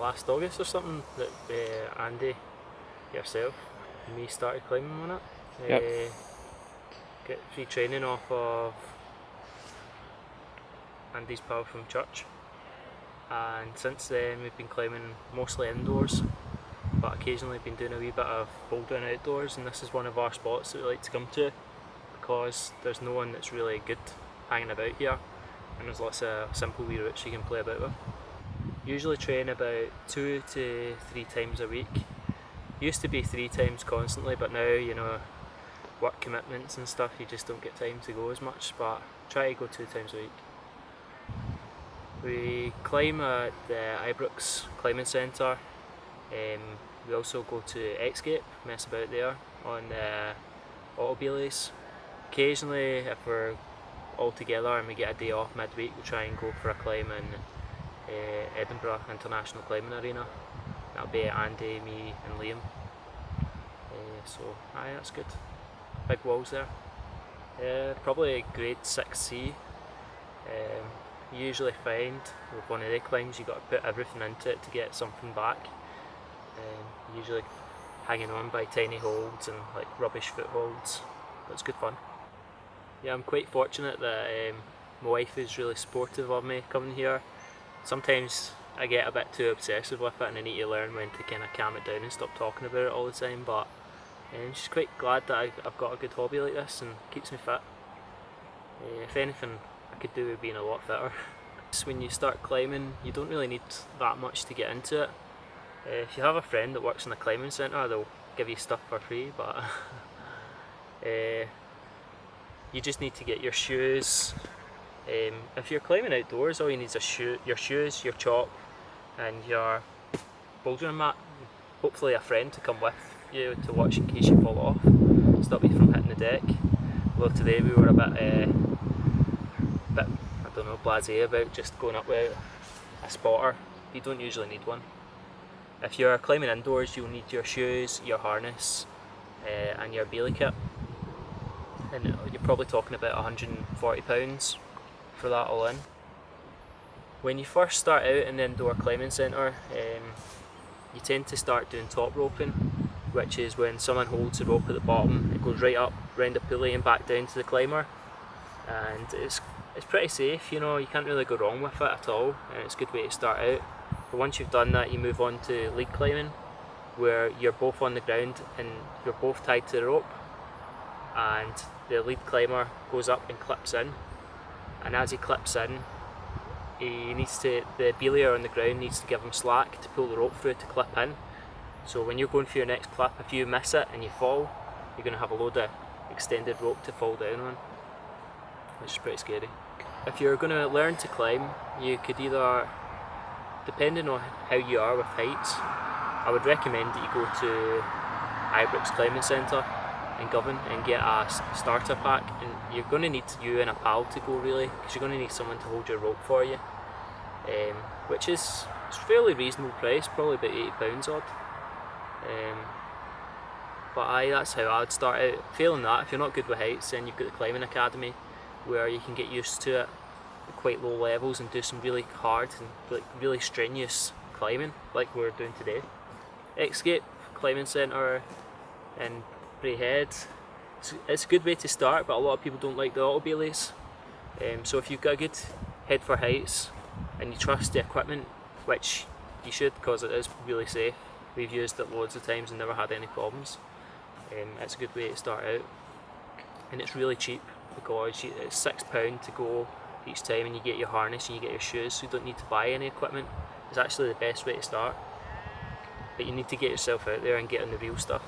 last August or something that Andy, yourself, and me started climbing on it. Yep. Get free training off of Andy's pal from church, and since then we've been climbing mostly indoors, but occasionally been doing a wee bit of bouldering outdoors, and this is one of our spots that we like to come to because there's no one that's really good hanging about here, and there's lots of simple wee routes you can play about with. Usually train about 2 to 3 times a week. Used to be 3 times constantly, but now, you know, work commitments and stuff, you just don't get time to go as much, but try to go 2 times a week. We climb at the Ibrox Climbing Centre. We also go to Escape, mess about there on the autobelays. Occasionally, if we're all together and we get a day off midweek, we try and go for a climb in Edinburgh International Climbing Arena. That'll be Andy, me and Liam. So aye, that's good. Big walls there. Probably grade 6C. You usually find with one of the climbs you've got to put everything into it to get something back. Usually hanging on by tiny holds and like rubbish footholds, but it's good fun. Yeah, I'm quite fortunate that my wife is really supportive of me coming here. Sometimes I get a bit too obsessive with it and I need to learn when to kind of calm it down and stop talking about it all the time, but she's quite glad that I've got a good hobby like this and keeps me fit. If anything, I could do with being a lot fitter. So when you start climbing, you don't really need that much to get into it. If you have a friend that works in a climbing centre, they'll give you stuff for free, but you just need to get your shoes. If you're climbing outdoors, all you need is your shoes, your chalk and your bouldering mat. Hopefully a friend to come with you to watch in case you fall off, stop you from hitting the deck. Well, today we were a bit I don't know, blasé about just going up with a spotter. You don't usually need one. If you're climbing indoors, you'll need your shoes, your harness and your belly kit, and you're probably talking about £140 for that all in. When you first start out in the indoor climbing centre, you tend to start doing top roping, which is when someone holds the rope at the bottom, it goes right up round the pulley and back down to the climber, and it's pretty safe, you know, you can't really go wrong with it at all, and it's a good way to start out. But once you've done that, you move on to lead climbing, where you're both on the ground and you're both tied to the rope, and the lead climber goes up and clips in, and as he clips in, the belayer on the ground needs to give him slack to pull the rope through to clip in. So when you're going for your next clip, if you miss it and you fall, you're going to have a load of extended rope to fall down on, which is pretty scary. If you're going to learn to climb, you could either, depending on how you are with heights, I would recommend that you go to Ibrox Climbing Centre in Govan and get a starter pack, and you're going to need you and a pal to go really, because you're going to need someone to hold your rope for you, which is fairly reasonable price, probably about £80 odd. But aye, that's how I'd start out. Failing that, if you're not good with heights, then you've got the climbing academy where you can get used to it at quite low levels and do some really hard and like really strenuous climbing like we're doing today. Escape Climbing Centre in Braehead, it's a good way to start, but a lot of people don't like the autobelays. So if you've got a good head for heights and you trust the equipment, which you should because it is really safe, we've used it loads of times and never had any problems, it's a good way to start out. And it's really cheap because it's £6 to go each time, and you get your harness and you get your shoes, so you don't need to buy any equipment. It's actually the best way to start, but you need to get yourself out there and get on the real stuff.